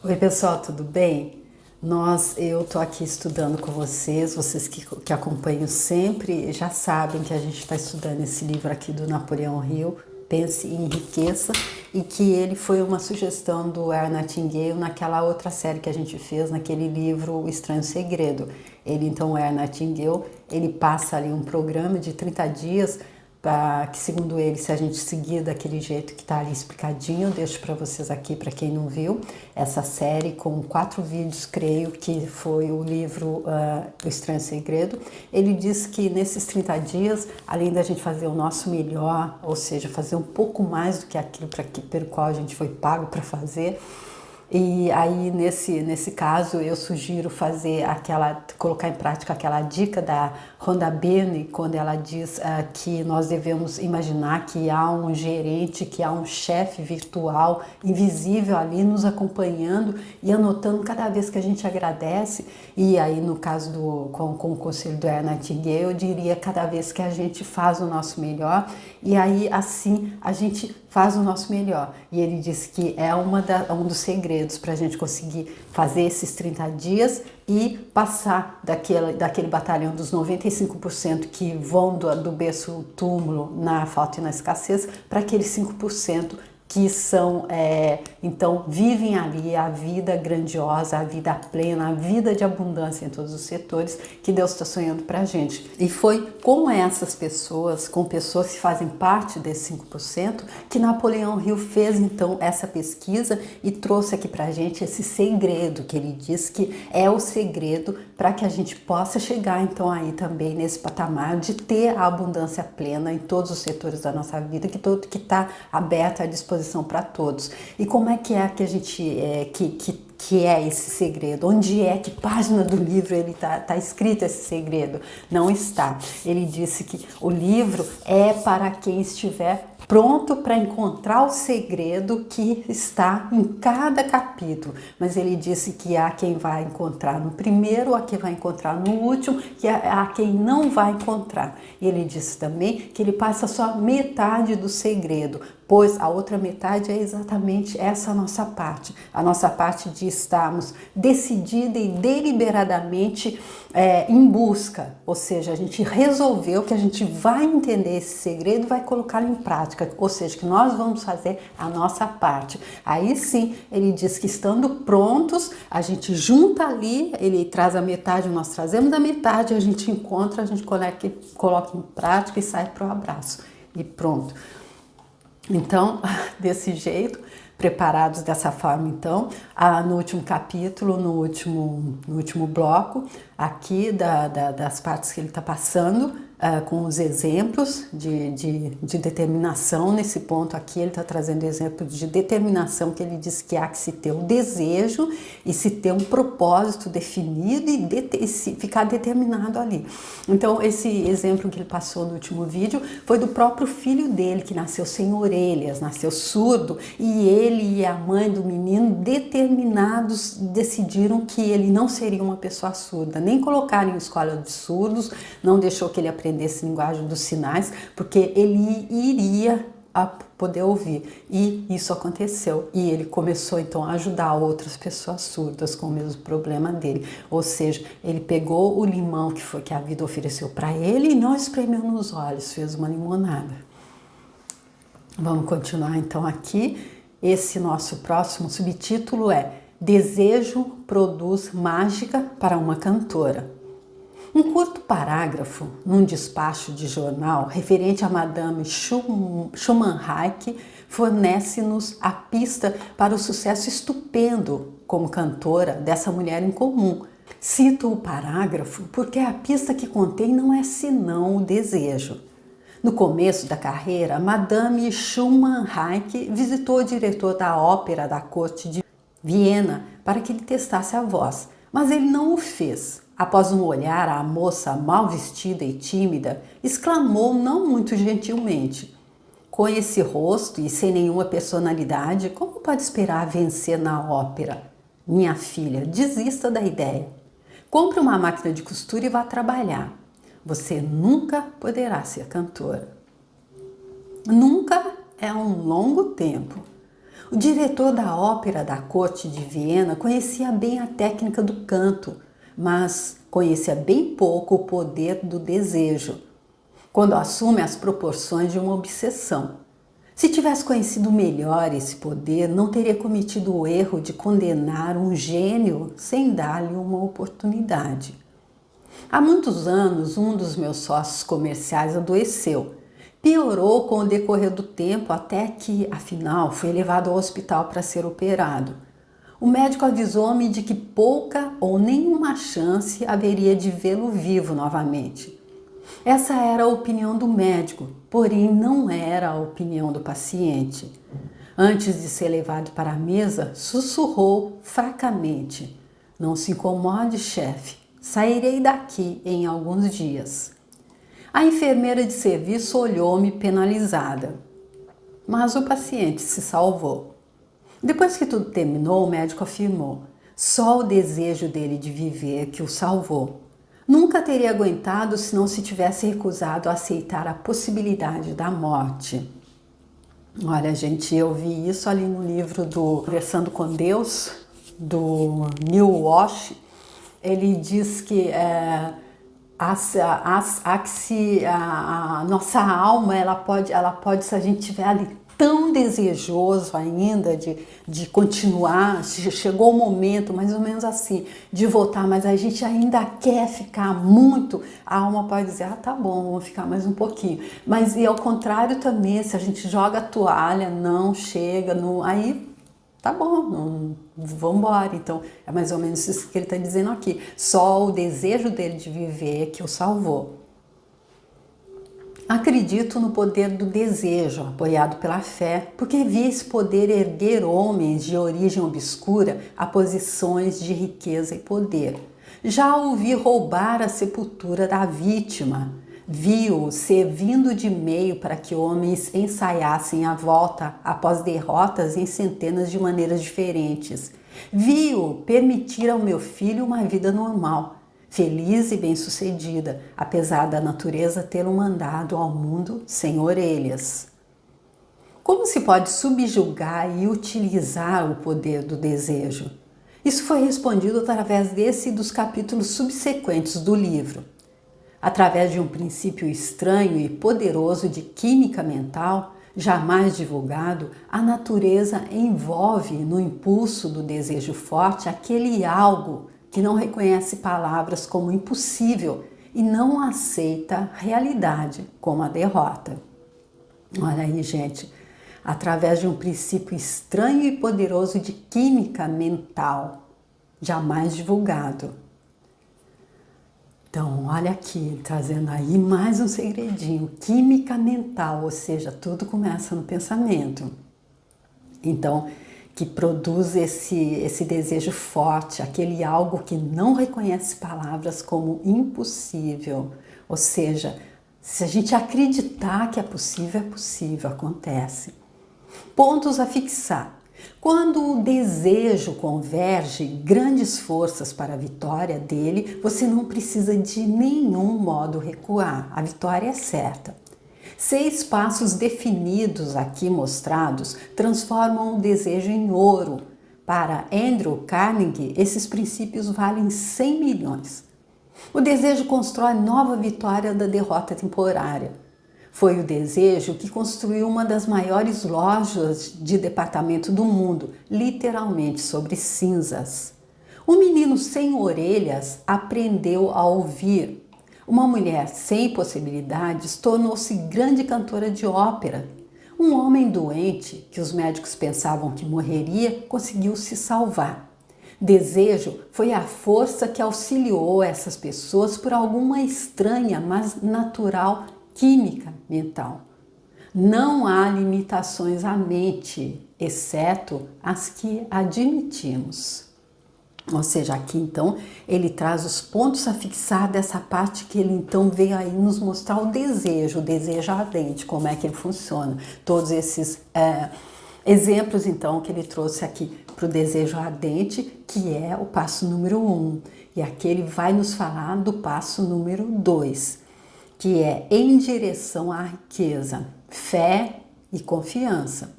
Oi pessoal, tudo bem? Eu tô aqui estudando com vocês que acompanham sempre já sabem que a gente está estudando esse livro aqui do Napoleão Hill, Pense e Enriqueça, e que ele foi uma sugestão do Earl Nightingale naquela outra série que a gente fez, naquele livro O Estranho Segredo. O Earl Nightingale, ele passa ali um programa de 30 dias que, segundo ele, se a gente seguir daquele jeito que está ali explicadinho, eu deixo para vocês aqui, para quem não viu, essa série com 4 vídeos, creio que foi o livro O Estranho Segredo. Ele diz que nesses 30 dias, além da gente fazer o nosso melhor, ou seja, fazer um pouco mais do que aquilo pelo qual a gente foi pago para fazer, e aí, nesse caso, eu sugiro colocar em prática aquela dica da Rhonda Byrne, quando ela diz que nós devemos imaginar que há um gerente, que há um chefe virtual, invisível ali, nos acompanhando e anotando cada vez que a gente agradece. E aí, no caso com o conselho do Earl Nightingale, eu diria cada vez que a gente faz o nosso melhor, e aí, assim, a gente faz o nosso melhor. E ele disse que é um dos segredos para a gente conseguir fazer esses 30 dias e passar daquele batalhão dos 95% que vão do berço ao túmulo na falta e na escassez, para aqueles 5% que então vivem ali a vida grandiosa, a vida plena, a vida de abundância em todos os setores que Deus está sonhando para a gente. E foi com essas pessoas, com pessoas que fazem parte desses 5%, que Napoleão Hill fez então essa pesquisa e trouxe aqui para a gente esse segredo, que ele diz que é o segredo para que a gente possa chegar então aí também nesse patamar de ter a abundância plena em todos os setores da nossa vida, que está aberta à disposição para todos. E como é que a gente que é esse segredo? Onde é, que página do livro ele tá escrito esse segredo? Não está. Ele disse que o livro é para quem estiver pronto para encontrar o segredo que está em cada capítulo, mas ele disse que há quem vai encontrar no primeiro, há quem vai encontrar no último, que há quem não vai encontrar. E ele disse também que ele passa só metade do segredo, pois a outra metade é exatamente essa nossa parte, a nossa parte de estarmos decidida e deliberadamente em busca, ou seja, a gente resolveu que a gente vai entender esse segredo e vai colocá-lo em prática, ou seja, que nós vamos fazer a nossa parte. Aí sim, ele diz que estando prontos, a gente junta ali, ele traz a metade, nós trazemos a metade, a gente encontra, a gente coloca em prática e sai para o abraço. E pronto. Então, desse jeito, preparados dessa forma, então, no último capítulo, no último bloco, aqui das partes que ele está passando, com os exemplos de determinação. Nesse ponto aqui ele está trazendo exemplo de determinação, que ele diz que há que se ter um desejo e se ter um propósito definido e ficar determinado ali. Então esse exemplo que ele passou no último vídeo foi do próprio filho dele, que nasceu sem orelhas, nasceu surdo, e ele e a mãe do menino, determinados, decidiram que ele não seria uma pessoa surda, nem colocaram em escola de surdos, não deixou que ele aprendesse linguagem dos sinais, porque ele iria a poder ouvir. E isso aconteceu. E ele começou então a ajudar outras pessoas surdas com o mesmo problema dele. Ou seja, ele pegou o limão que a vida ofereceu para ele e não espremeu nos olhos, fez uma limonada. Vamos continuar então aqui. Esse nosso próximo subtítulo é Desejo produz mágica para uma cantora. Um curto parágrafo num despacho de jornal referente a Madame Schumann-Heike fornece-nos a pista para o sucesso estupendo como cantora dessa mulher incomum. Cito o parágrafo porque a pista que contém não é senão o desejo. No começo da carreira, Madame Schumann-Heike visitou o diretor da ópera da corte de Viena para que ele testasse a voz, mas ele não o fez. Após um olhar à moça mal vestida e tímida, exclamou não muito gentilmente: com esse rosto e sem nenhuma personalidade, como pode esperar vencer na ópera? Minha filha, desista da ideia. Compre uma máquina de costura e vá trabalhar. Você nunca poderá ser cantora. Nunca é um longo tempo. O diretor da ópera da corte de Viena conhecia bem a técnica do canto, mas conhecia bem pouco o poder do desejo, quando assume as proporções de uma obsessão. Se tivesse conhecido melhor esse poder, não teria cometido o erro de condenar um gênio sem dar-lhe uma oportunidade. Há muitos anos, um dos meus sócios comerciais adoeceu. Piorou com o decorrer do tempo até que, afinal, foi levado ao hospital para ser operado. O médico avisou-me de que pouca ou nenhuma chance haveria de vê-lo vivo novamente. Essa era a opinião do médico, porém não era a opinião do paciente. Antes de ser levado para a mesa, sussurrou fracamente: "Não se incomode, chefe, sairei daqui em alguns dias." A enfermeira de serviço olhou-me penalizada, mas o paciente se salvou. Depois que tudo terminou, o médico afirmou: só o desejo dele de viver que o salvou. Nunca teria aguentado se não se tivesse recusado a aceitar a possibilidade da morte. Olha, gente, eu vi isso ali no livro do Conversando com Deus, do Neil Walsh. Ele diz que a nossa alma, ela pode, se a gente estiver ali tão desejoso ainda de continuar, chegou o momento, mais ou menos assim, de voltar, mas a gente ainda quer ficar muito, a alma pode dizer: ah, tá bom, vamos ficar mais um pouquinho. Mas e ao contrário também, se a gente joga a toalha, não chega, não, aí tá bom, não, vamos embora. Então é mais ou menos isso que ele está dizendo aqui. Só o desejo dele de viver que o salvou. Acredito no poder do desejo, apoiado pela fé, porque vi esse poder erguer homens de origem obscura a posições de riqueza e poder. Já o vi roubar a sepultura da vítima. Vi-o servindo de meio para que homens ensaiassem a volta após derrotas em centenas de maneiras diferentes. Vi-o permitir ao meu filho uma vida normal, feliz e bem-sucedida, apesar da natureza tê-lo mandado ao mundo sem orelhas. Como se pode subjugar e utilizar o poder do desejo? Isso foi respondido através desse e dos capítulos subsequentes do livro. Através de um princípio estranho e poderoso de química mental, jamais divulgado, a natureza envolve no impulso do desejo forte aquele algo que não reconhece palavras como impossível e não aceita realidade como a derrota. Olha aí, gente, através de um princípio estranho e poderoso de química mental, jamais divulgado. Então, olha aqui, trazendo aí mais um segredinho, química mental, ou seja, tudo começa no pensamento. Então, que produz esse desejo forte, aquele algo que não reconhece palavras como impossível. Ou seja, se a gente acreditar que é possível, acontece. Pontos a fixar. Quando o desejo converge grandes forças para a vitória dele, você não precisa de nenhum modo recuar, a vitória é certa. 6 passos definidos aqui mostrados transformam o desejo em ouro. Para Andrew Carnegie, esses princípios valem 100 milhões. O desejo constrói nova vitória da derrota temporária. Foi o desejo que construiu uma das maiores lojas de departamento do mundo, literalmente sobre cinzas. Um menino sem orelhas aprendeu a ouvir. Uma mulher sem possibilidades tornou-se grande cantora de ópera. Um homem doente, que os médicos pensavam que morreria, conseguiu se salvar. Desejo foi a força que auxiliou essas pessoas por alguma estranha, mas natural química mental. Não há limitações à mente, exceto as que admitimos. Ou seja, aqui então ele traz os pontos a fixar dessa parte que ele então veio aí nos mostrar o desejo ardente, como é que ele funciona. Todos esses exemplos então que ele trouxe aqui para o desejo ardente, que é o passo número 1. E aqui ele vai nos falar do passo número 2, que é em direção à riqueza, fé e confiança.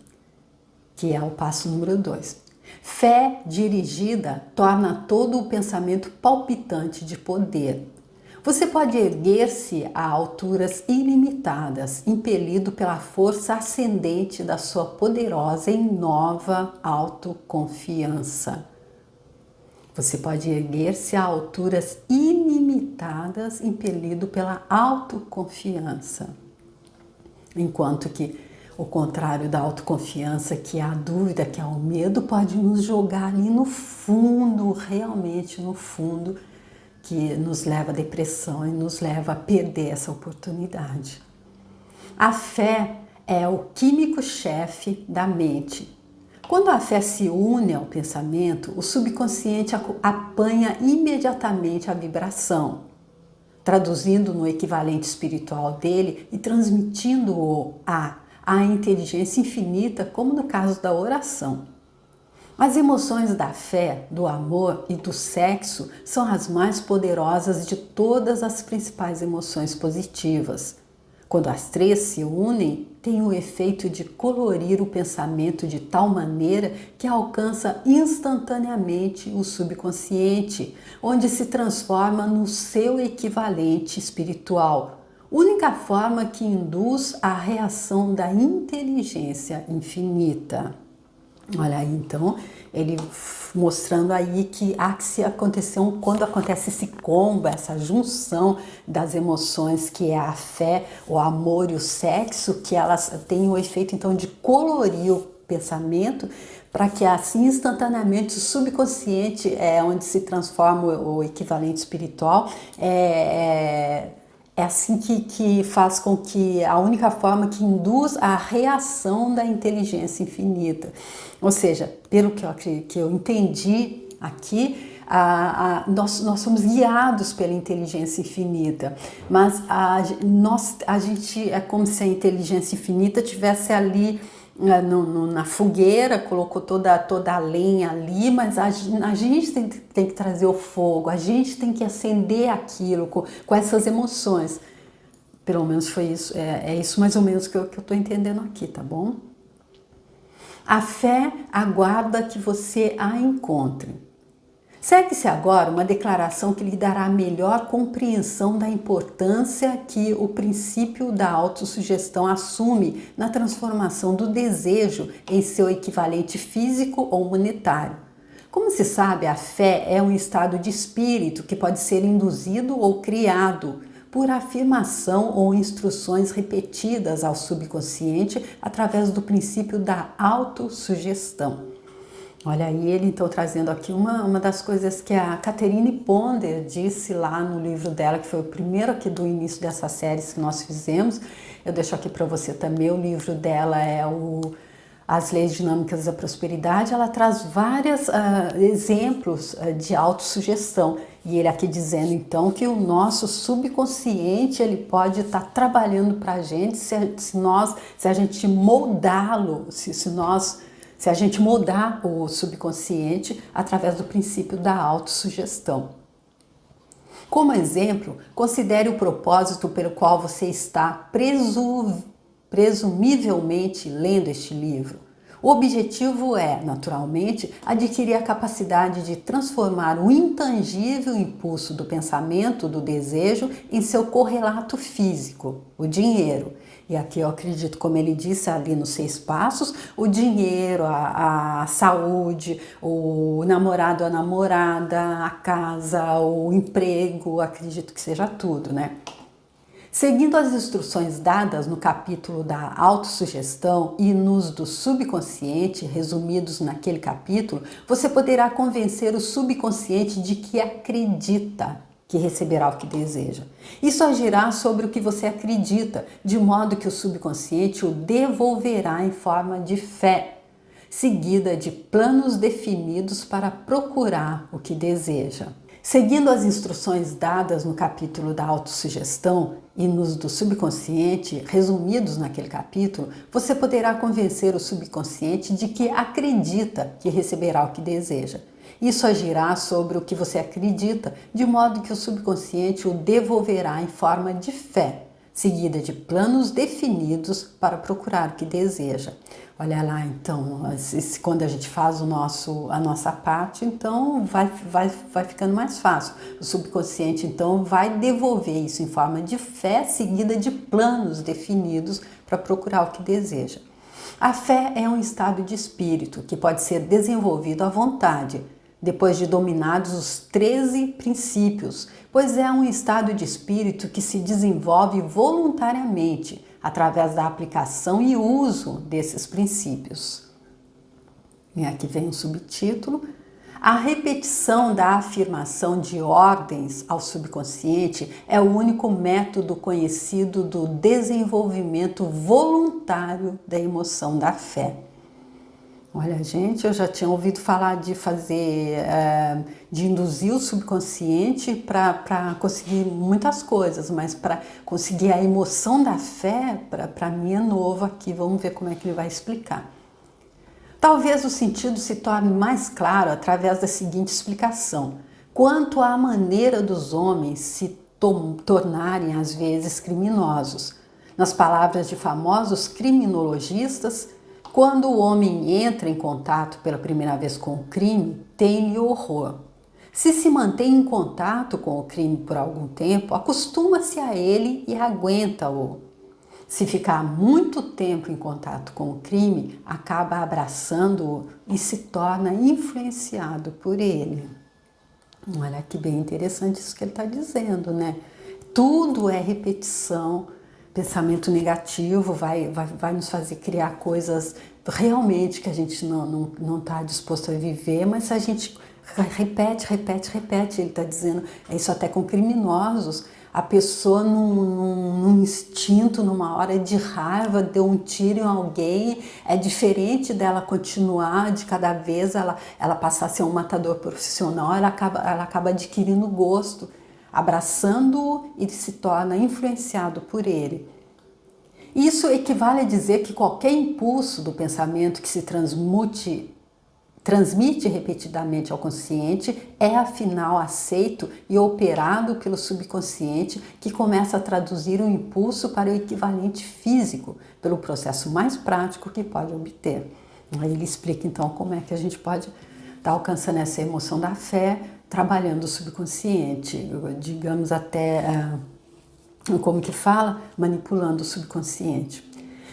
que é o passo número 2. Fé dirigida torna todo o pensamento palpitante de poder. Você pode erguer-se a alturas ilimitadas, impelido pela força ascendente da sua poderosa e nova autoconfiança. Você pode erguer-se a alturas ilimitadas, impelido pela autoconfiança. Enquanto que o contrário da autoconfiança, que é a dúvida, que é o medo, pode nos jogar ali no fundo, realmente no fundo, que nos leva à depressão e nos leva a perder essa oportunidade. A fé é o químico-chefe da mente. Quando a fé se une ao pensamento, o subconsciente apanha imediatamente a vibração, traduzindo no equivalente espiritual dele e transmitindo-o à inteligência infinita, como no caso da oração. As emoções da fé, do amor e do sexo são as mais poderosas de todas as principais emoções positivas. Quando as três se unem, tem o efeito de colorir o pensamento de tal maneira que alcança instantaneamente o subconsciente, onde se transforma no seu equivalente espiritual, única forma que induz a reação da inteligência infinita. Olha aí, então, ele mostrando aí que aconteceu quando acontece esse combo, essa junção das emoções, que é a fé, o amor e o sexo, que elas têm o efeito, então, de colorir o pensamento, para que assim, instantaneamente, o subconsciente, onde se transforma o equivalente espiritual, é assim que faz com que a única forma que induz a reação da inteligência infinita. Ou seja, pelo que eu entendi aqui, nós somos guiados pela inteligência infinita, mas a gente é como se a inteligência infinita tivesse ali na fogueira, colocou toda a lenha ali, mas a gente tem que trazer o fogo, a gente tem que acender aquilo com essas emoções. Pelo menos foi isso, é isso mais ou menos que eu estou entendendo aqui, tá bom? A fé aguarda que você a encontre. Segue-se agora uma declaração que lhe dará melhor compreensão da importância que o princípio da autossugestão assume na transformação do desejo em seu equivalente físico ou monetário. Como se sabe, a fé é um estado de espírito que pode ser induzido ou criado por afirmação ou instruções repetidas ao subconsciente através do princípio da autossugestão. Olha aí ele então trazendo aqui uma das coisas que a Catherine Ponder disse lá no livro dela, que foi o primeiro aqui do início dessa série que nós fizemos. Eu deixo aqui para você também, o livro dela é As Leis Dinâmicas da Prosperidade. Ela traz vários exemplos de autossugestão. E ele aqui dizendo então que o nosso subconsciente ele pode estar trabalhando para a gente se a gente moldá-lo, se a gente moldar o subconsciente através do princípio da autossugestão. Como exemplo, considere o propósito pelo qual você está presumivelmente lendo este livro. O objetivo é, naturalmente, adquirir a capacidade de transformar o intangível impulso do pensamento, do desejo, em seu correlato físico, o dinheiro. E aqui eu acredito, como ele disse ali nos 6 passos, o dinheiro, a saúde, o namorado, a namorada, a casa, o emprego, acredito que seja tudo, né? Seguindo as instruções dadas no capítulo da autossugestão e nos do subconsciente, resumidos naquele capítulo, você poderá convencer o subconsciente de que acredita que receberá o que deseja. Isso agirá sobre o que você acredita, de modo que o subconsciente o devolverá em forma de fé, seguida de planos definidos para procurar o que deseja. Seguindo as instruções dadas no capítulo da autossugestão e nos do subconsciente, resumidos naquele capítulo, você poderá convencer o subconsciente de que acredita que receberá o que deseja. Isso agirá sobre o que você acredita, de modo que o subconsciente o devolverá em forma de fé, seguida de planos definidos para procurar o que deseja. Olha lá, então, quando a gente faz a nossa parte, então vai ficando mais fácil. O subconsciente, então, vai devolver isso em forma de fé, seguida de planos definidos para procurar o que deseja. A fé é um estado de espírito que pode ser desenvolvido à vontade, depois de dominados os 13 princípios, pois é um estado de espírito que se desenvolve voluntariamente através da aplicação e uso desses princípios. E aqui vem um subtítulo: a repetição da afirmação de ordens ao subconsciente é o único método conhecido do desenvolvimento voluntário da emoção da fé. Olha, gente, eu já tinha ouvido falar de de induzir o subconsciente para conseguir muitas coisas, mas para conseguir a emoção da fé, para mim é novo aqui, vamos ver como é que ele vai explicar. Talvez o sentido se torne mais claro através da seguinte explicação: quanto à maneira dos homens se tornarem às vezes criminosos. Nas palavras de famosos criminologistas, quando o homem entra em contato pela primeira vez com o crime, tem-lhe horror. Se mantém em contato com o crime por algum tempo, acostuma-se a ele e aguenta-o. Se ficar muito tempo em contato com o crime, acaba abraçando-o e se torna influenciado por ele. Olha que bem interessante isso que ele está dizendo, né? Tudo é repetição. Pensamento negativo vai nos fazer criar coisas realmente que a gente não está disposto a viver, mas se a gente repete, ele está dizendo, é isso até com criminosos, a pessoa num instinto, numa hora de raiva, deu um tiro em alguém, é diferente dela continuar, de cada vez ela passar a ser um matador profissional, ela acaba adquirindo gosto, abraçando-o e se torna influenciado por ele. Isso equivale a dizer que qualquer impulso do pensamento que se transmite repetidamente ao consciente é afinal aceito e operado pelo subconsciente, que começa a traduzir o impulso para o equivalente físico, pelo processo mais prático que pode obter. Aí ele explica então como é que a gente pode estar alcançando essa emoção da fé, trabalhando o subconsciente, digamos até, como que fala? Manipulando o subconsciente.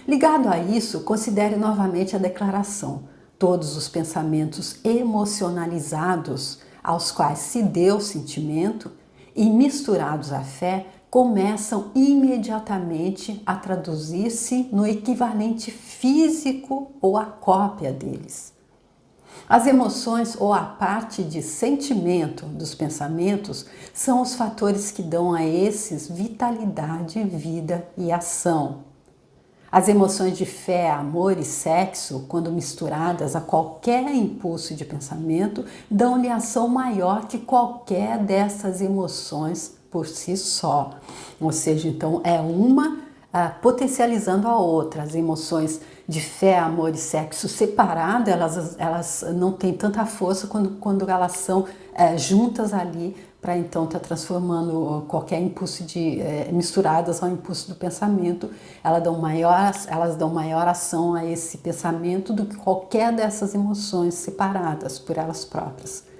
Ligado a isso, considere novamente a declaração: todos os pensamentos emocionalizados aos quais se deu sentimento e misturados à fé começam imediatamente a traduzir-se no equivalente físico ou a cópia deles. As emoções ou a parte de sentimento dos pensamentos são os fatores que dão a esses vitalidade, vida e ação. As emoções de fé, amor e sexo, quando misturadas a qualquer impulso de pensamento, dão-lhe ação maior que qualquer dessas emoções por si só. Ou seja, então é uma potencializando a outra. As emoções de fé, amor e sexo separadas, elas não têm tanta força quando elas são juntas ali, para então estar transformando qualquer impulso misturadas ao impulso do pensamento. Elas dão maior ação a esse pensamento do que qualquer dessas emoções separadas por elas próprias.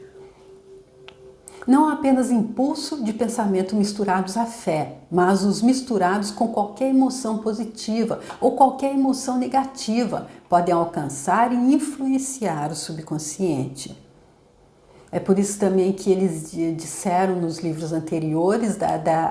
Não apenas impulso de pensamento misturados à fé, mas os misturados com qualquer emoção positiva ou qualquer emoção negativa podem alcançar e influenciar o subconsciente. É por isso também que eles disseram nos livros anteriores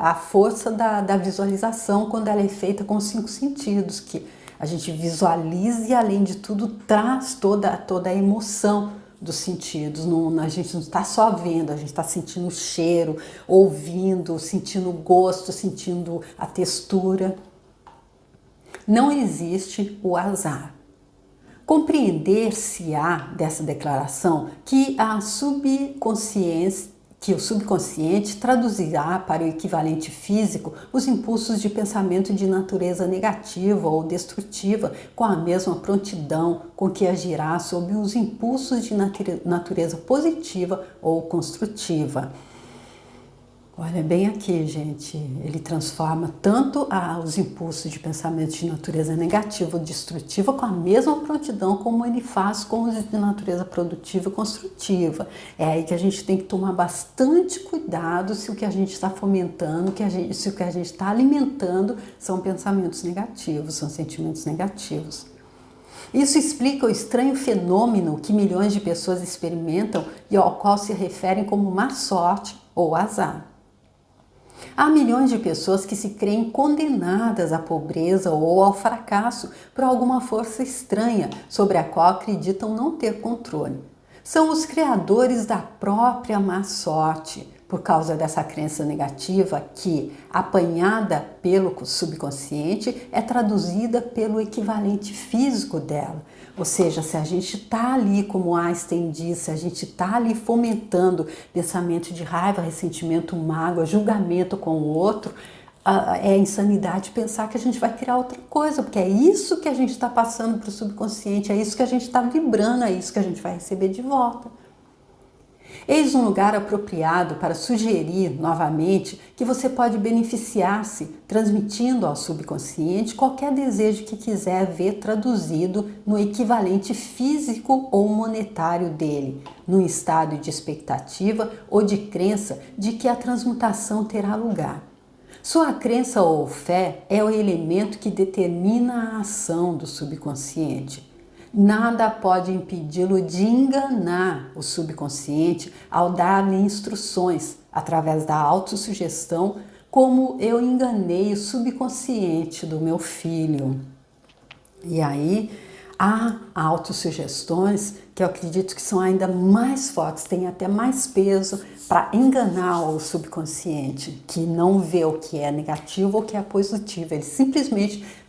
a força da visualização quando ela é feita com os 5 sentidos, que a gente visualiza e, além de tudo, traz toda a emoção dos sentidos. A gente não está só vendo, a gente está sentindo o cheiro, ouvindo, sentindo o gosto, sentindo a textura. Não existe o azar. Compreender-se-á dessa declaração que o subconsciente traduzirá para o equivalente físico os impulsos de pensamento de natureza negativa ou destrutiva com a mesma prontidão com que agirá sobre os impulsos de natureza positiva ou construtiva. Olha bem aqui, gente, ele transforma tanto os impulsos de pensamento de natureza negativa ou destrutiva com a mesma prontidão como ele faz com os de natureza produtiva e construtiva. É aí que a gente tem que tomar bastante cuidado se o que a gente está fomentando, se o que a gente está alimentando são pensamentos negativos, são sentimentos negativos. Isso explica o estranho fenômeno que milhões de pessoas experimentam e ao qual se referem como má sorte ou azar. Há milhões de pessoas que se creem condenadas à pobreza ou ao fracasso por alguma força estranha sobre a qual acreditam não ter controle. São os criadores da própria má sorte, por causa dessa crença negativa que, apanhada pelo subconsciente, é traduzida pelo equivalente físico dela. Ou seja, se a gente está ali, como Einstein disse, se a gente está ali fomentando pensamento de raiva, ressentimento, mágoa, julgamento com o outro, é insanidade pensar que a gente vai criar outra coisa, porque é isso que a gente está passando para o subconsciente, é isso que a gente está vibrando, é isso que a gente vai receber de volta. Eis um lugar apropriado para sugerir novamente que você pode beneficiar-se transmitindo ao subconsciente qualquer desejo que quiser ver traduzido no equivalente físico ou monetário dele, num estado de expectativa ou de crença de que a transmutação terá lugar. Sua crença ou fé é o elemento que determina a ação do subconsciente. Nada pode impedi-lo de enganar o subconsciente ao dar-lhe instruções através da autossugestão, como eu enganei o subconsciente do meu filho. E aí há autossugestões que eu acredito que são ainda mais fortes, têm até mais peso para enganar o subconsciente, que não vê o que é negativo ou o que é positivo, ele simplesmente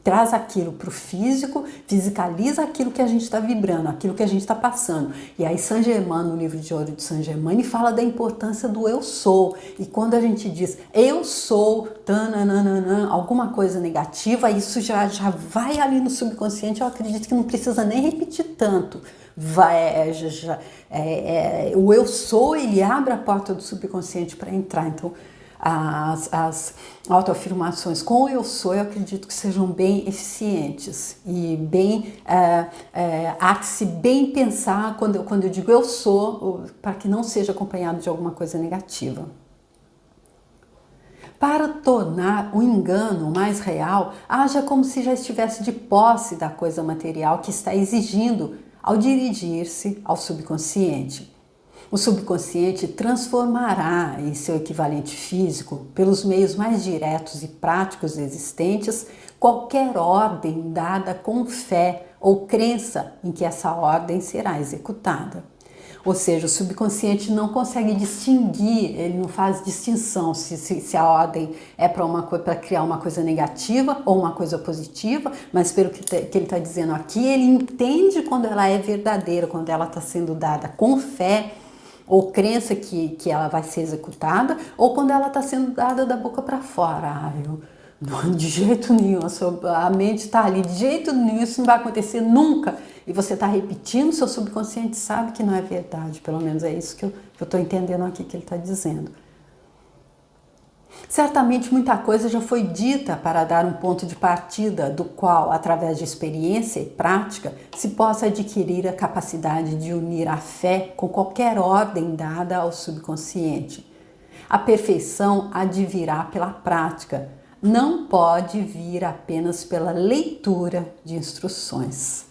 traz aquilo para o físico, fisicaliza aquilo que a gente está vibrando, aquilo que a gente está passando. E aí Saint Germain, no livro de ouro de Saint Germain, ele fala da importância do eu sou. E quando a gente diz eu sou, tananana, alguma coisa negativa, isso já vai ali no subconsciente, eu acredito que não precisa nem repetir tanto. O eu sou, ele abre a porta do subconsciente para entrar. Então, as autoafirmações com o eu sou, eu acredito que sejam bem eficientes e bem, há que se bem pensar quando eu digo eu sou, para que não seja acompanhado de alguma coisa negativa. Para tornar o engano mais real, haja como se já estivesse de posse da coisa material que está exigindo ao dirigir-se ao subconsciente. O subconsciente transformará em seu equivalente físico, pelos meios mais diretos e práticos existentes, qualquer ordem dada com fé ou crença em que essa ordem será executada. Ou seja, o subconsciente não consegue distinguir, ele não faz distinção se a ordem é para criar uma coisa negativa ou uma coisa positiva, mas pelo que ele está dizendo aqui, ele entende quando ela é verdadeira, quando ela está sendo dada com fé, ou crença que ela vai ser executada, ou quando ela está sendo dada da boca para fora. De jeito nenhum, a mente está ali, de jeito nenhum, isso não vai acontecer nunca. E você está repetindo, seu subconsciente sabe que não é verdade, pelo menos é isso que eu estou entendendo aqui que ele está dizendo. Certamente muita coisa já foi dita para dar um ponto de partida do qual, através de experiência e prática, se possa adquirir a capacidade de unir a fé com qualquer ordem dada ao subconsciente. A perfeição há de virá pela prática, não pode vir apenas pela leitura de instruções.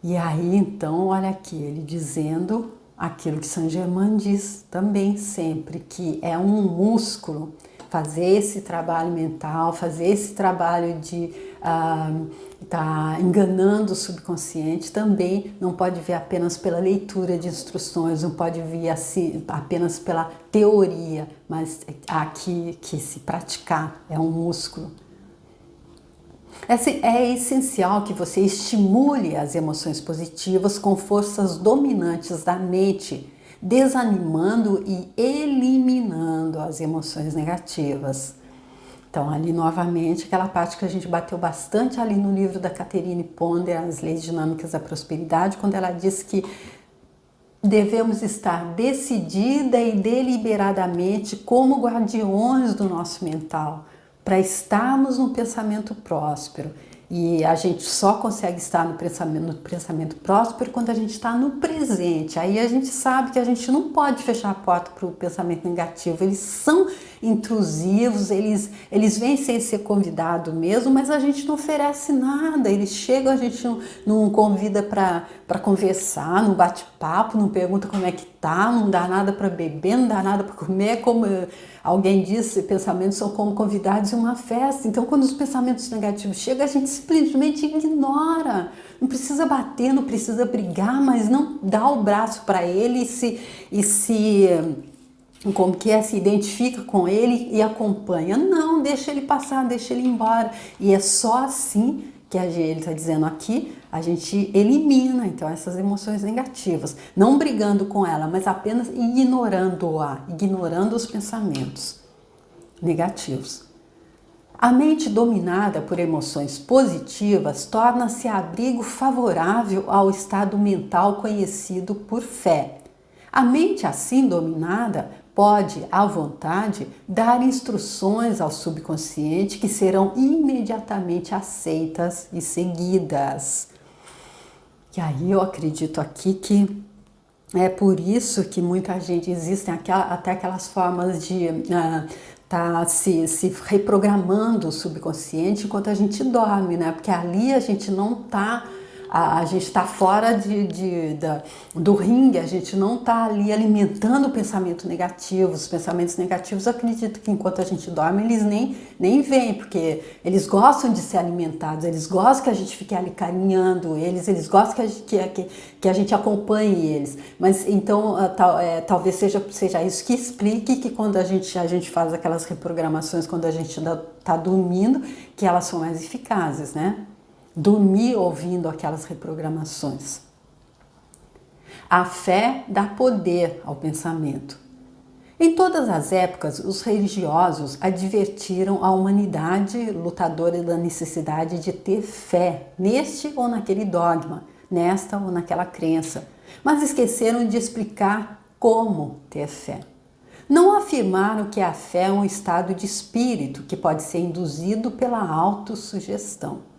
E aí, então, olha aqui, ele dizendo aquilo que Saint Germain diz também sempre, que é um músculo, fazer esse trabalho mental, fazer esse trabalho de estar enganando o subconsciente, também não pode vir apenas pela leitura de instruções, não pode vir assim, apenas pela teoria, mas aqui que se praticar, é um músculo. É essencial que você estimule as emoções positivas com forças dominantes da mente, desanimando e eliminando as emoções negativas. Então, ali novamente, aquela parte que a gente bateu bastante ali no livro da Catherine Ponder, As Leis Dinâmicas da Prosperidade, quando ela diz que devemos estar decidida e deliberadamente como guardiões do nosso mental, para estarmos no pensamento próspero. E a gente só consegue estar no pensamento próspero quando a gente está no presente. Aí a gente sabe que a gente não pode fechar a porta para o pensamento negativo. Eles são intrusivos, eles vêm sem ser convidado mesmo, mas a gente não oferece nada. Eles chegam, a gente não convida para conversar, não bate papo, não pergunta como é que tá, não dá nada para beber, não dá nada para comer. Como alguém disse, pensamentos são como convidados em uma festa. Então, quando os pensamentos negativos chegam, a gente simplesmente ignora. Não precisa bater, não precisa brigar, mas não dá o braço para ele como que é, se identifica com ele e acompanha. Não, deixa ele passar, deixa ele ir embora. E é só assim que ele está dizendo aqui, a gente elimina então essas emoções negativas, não brigando com ela, mas apenas ignorando-a, ignorando os pensamentos negativos. A mente dominada por emoções positivas torna-se abrigo favorável ao estado mental conhecido por fé. A mente assim dominada pode, à vontade, dar instruções ao subconsciente que serão imediatamente aceitas e seguidas. E aí eu acredito aqui que é por isso que muita gente, existem até aquelas formas de tá se reprogramando o subconsciente enquanto a gente dorme, né? Porque ali a gente não tá, a gente está fora do ringue, a gente não está ali alimentando o pensamento negativo. Os pensamentos negativos, eu acredito que enquanto a gente dorme, eles nem vêm, porque eles gostam de ser alimentados, eles gostam que a gente fique ali carinhando eles gostam que a gente acompanhe eles. Mas então, talvez seja isso que explique que quando a gente faz aquelas reprogramações, quando a gente está dormindo, que elas são mais eficazes, né? Dormir ouvindo aquelas reprogramações. A fé dá poder ao pensamento. Em todas as épocas, os religiosos advertiram a humanidade lutadora da necessidade de ter fé neste ou naquele dogma, nesta ou naquela crença, mas esqueceram de explicar como ter fé. Não afirmaram que a fé é um estado de espírito que pode ser induzido pela autossugestão.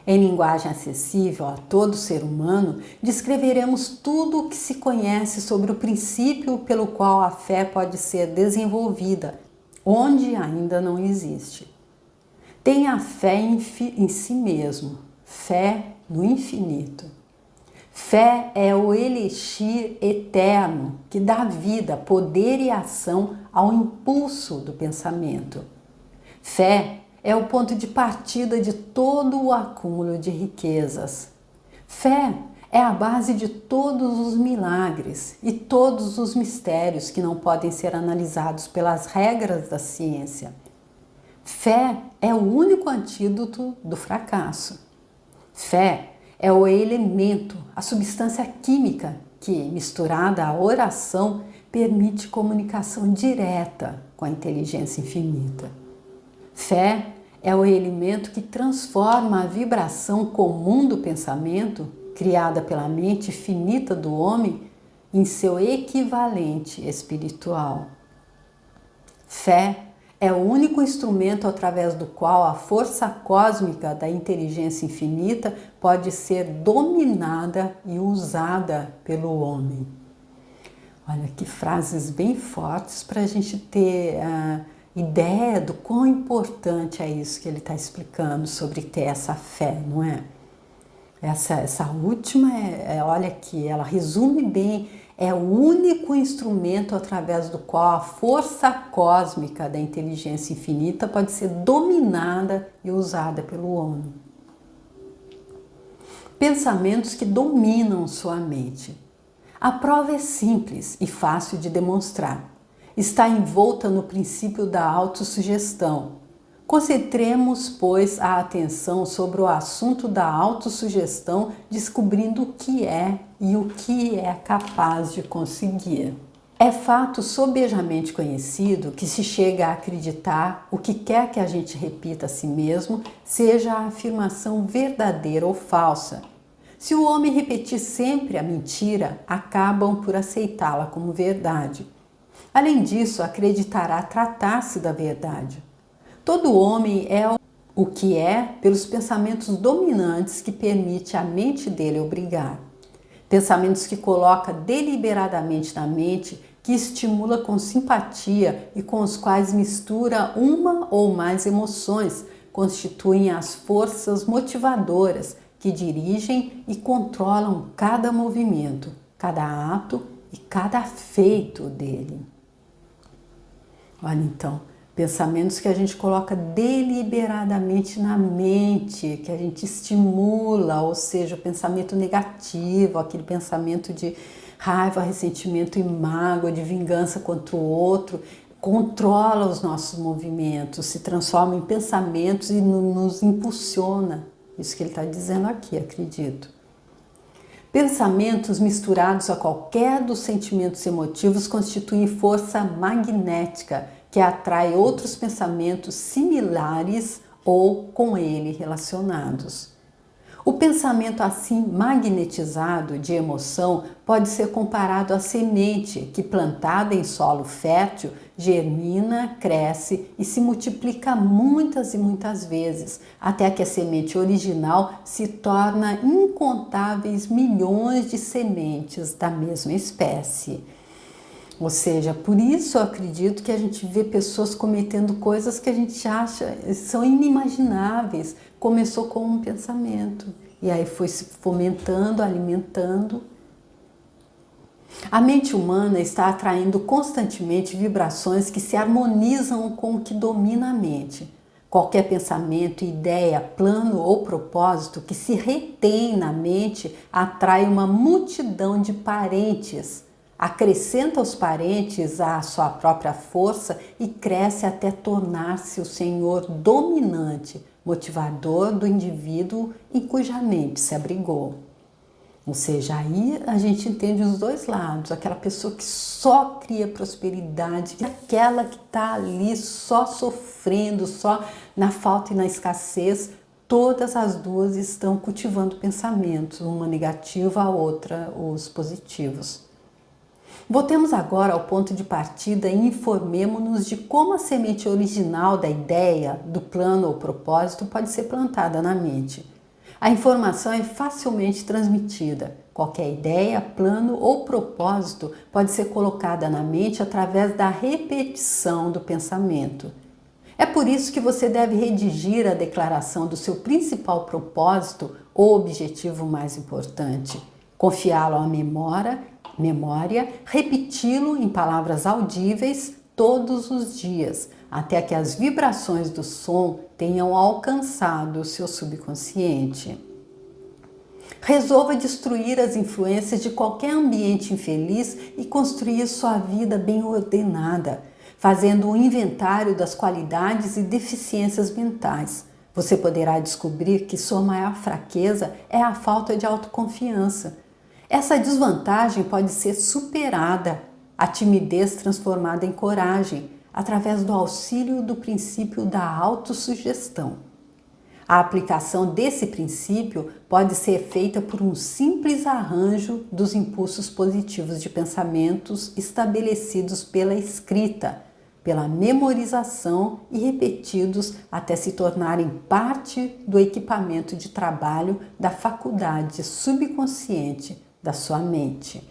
Em linguagem acessível a todo ser humano, descreveremos tudo o que se conhece sobre o princípio pelo qual a fé pode ser desenvolvida, onde ainda não existe. Tenha fé em si mesmo, fé no infinito. Fé é o elixir eterno que dá vida, poder e ação ao impulso do pensamento. Fé é o ponto de partida de todo o acúmulo de riquezas. Fé é a base de todos os milagres e todos os mistérios que não podem ser analisados pelas regras da ciência. Fé é o único antídoto do fracasso. Fé é o elemento, a substância química que, misturada à oração, permite comunicação direta com a inteligência infinita. Fé é o elemento que transforma a vibração comum do pensamento, criada pela mente finita do homem, em seu equivalente espiritual. Fé é o único instrumento através do qual a força cósmica da inteligência infinita pode ser dominada e usada pelo homem. Olha que frases bem fortes para a gente ter ideia do quão importante é isso que ele está explicando sobre ter essa fé, não é? Essa última, olha aqui, ela resume bem, é o único instrumento através do qual a força cósmica da inteligência infinita pode ser dominada e usada pelo homem. Pensamentos que dominam sua mente. A prova é simples e fácil de demonstrar. Está envolta no princípio da autossugestão. Concentremos, pois, a atenção sobre o assunto da autossugestão, descobrindo o que é e o que é capaz de conseguir. É fato sobejamente conhecido que se chega a acreditar o que quer que a gente repita a si mesmo, seja a afirmação verdadeira ou falsa. Se o homem repetir sempre a mentira, acabam por aceitá-la como verdade. Além disso, acreditará tratar-se da verdade. Todo homem é o que é pelos pensamentos dominantes que permite a mente dele obrigar. Pensamentos que coloca deliberadamente na mente, que estimula com simpatia e com os quais mistura uma ou mais emoções, constituem as forças motivadoras que dirigem e controlam cada movimento, cada ato e cada feito dele. Olha então, pensamentos que a gente coloca deliberadamente na mente, que a gente estimula, ou seja, o pensamento negativo, aquele pensamento de raiva, ressentimento e mágoa, de vingança contra o outro, controla os nossos movimentos, se transforma em pensamentos e nos impulsiona. Isso que ele está dizendo aqui, acredito. Pensamentos misturados a qualquer dos sentimentos emotivos constituem força magnética que atrai outros pensamentos similares ou com ele relacionados. O pensamento assim magnetizado de emoção pode ser comparado à semente que, plantada em solo fértil, germina, cresce e se multiplica muitas e muitas vezes, até que a semente original se torna incontáveis milhões de sementes da mesma espécie. Ou seja, por isso eu acredito que a gente vê pessoas cometendo coisas que a gente acha são inimagináveis. Começou com um pensamento e aí foi se fomentando, alimentando. A mente humana está atraindo constantemente vibrações que se harmonizam com o que domina a mente. Qualquer pensamento, ideia, plano ou propósito que se retém na mente atrai uma multidão de parentes. Acrescenta aos parentes a sua própria força e cresce até tornar-se o senhor dominante, motivador do indivíduo em cuja mente se abrigou. Ou seja, aí a gente entende os dois lados, aquela pessoa que só cria prosperidade, aquela que está ali só sofrendo, só na falta e na escassez, todas as duas estão cultivando pensamentos, uma negativa, a outra os positivos. Voltemos agora ao ponto de partida e informemo-nos de como a semente original da ideia, do plano ou propósito pode ser plantada na mente. A informação é facilmente transmitida. Qualquer ideia, plano ou propósito pode ser colocada na mente através da repetição do pensamento. É por isso que você deve redigir a declaração do seu principal propósito ou objetivo mais importante, confiá-lo à memória, repeti-lo em palavras audíveis todos os dias, até que as vibrações do som tenham alcançado o seu subconsciente. Resolva destruir as influências de qualquer ambiente infeliz e construir sua vida bem ordenada, fazendo um inventário das qualidades e deficiências mentais. Você poderá descobrir que sua maior fraqueza é a falta de autoconfiança. Essa desvantagem pode ser superada, a timidez transformada em coragem, através do auxílio do princípio da autossugestão. A aplicação desse princípio pode ser feita por um simples arranjo dos impulsos positivos de pensamentos estabelecidos pela escrita, pela memorização e repetidos até se tornarem parte do equipamento de trabalho da faculdade subconsciente da sua mente.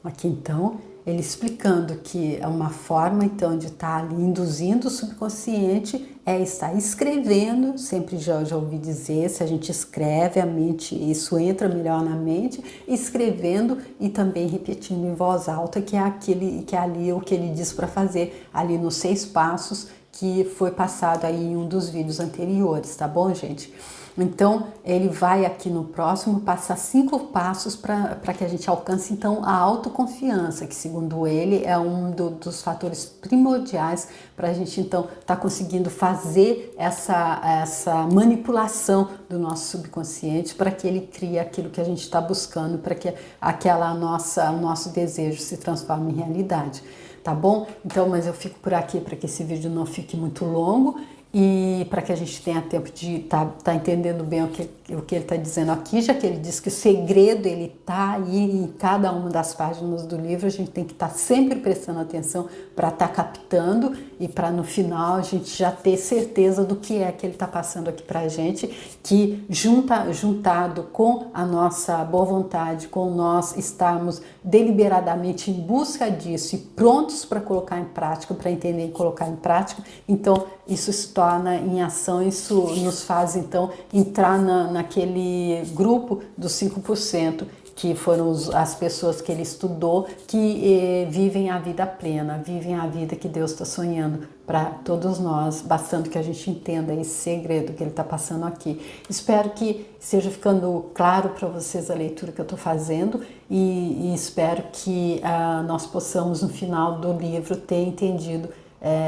Aqui então, ele explicando que é uma forma então de estar ali induzindo o subconsciente é estar escrevendo, sempre já ouvi dizer, se a gente escreve a mente, isso entra melhor na mente, escrevendo e também repetindo em voz alta, que é ali o que ele diz para fazer, ali nos 6 passos que foi passado aí em um dos vídeos anteriores, tá bom, gente? Então, ele vai aqui no próximo passar 5 passos para que a gente alcance, então, a autoconfiança, que, segundo ele, é um dos fatores primordiais para a gente, então, estar conseguindo fazer essa manipulação do nosso subconsciente para que ele crie aquilo que a gente está buscando, para que o nosso desejo se transforme em realidade. Tá bom? Então, mas eu fico por aqui para que esse vídeo não fique muito longo e para que a gente tenha tempo de tá entendendo bem o que ele está dizendo aqui, já que ele diz que o segredo ele está aí em cada uma das páginas do livro, a gente tem que estar sempre prestando atenção para estar captando e para no final a gente já ter certeza do que é que ele está passando aqui para a gente, que juntado com a nossa boa vontade, com nós estarmos deliberadamente em busca disso e prontos para colocar em prática, para entender e colocar em prática, então isso se torna em ação, isso nos faz então entrar naquele grupo dos 5%, que foram as pessoas que ele estudou, que vivem a vida plena, vivem a vida que Deus está sonhando para todos nós, bastando que a gente entenda esse segredo que ele está passando aqui. Espero que esteja ficando claro para vocês a leitura que eu estou fazendo e espero que nós possamos no final do livro ter entendido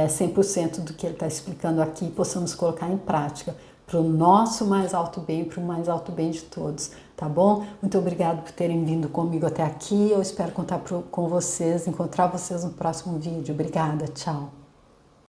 100% do que ele está explicando aqui e possamos colocar em prática para o nosso mais alto bem, para o mais alto bem de todos, tá bom? Muito obrigado por terem vindo comigo até aqui, eu espero contar com vocês, encontrar vocês no próximo vídeo. Obrigada, tchau!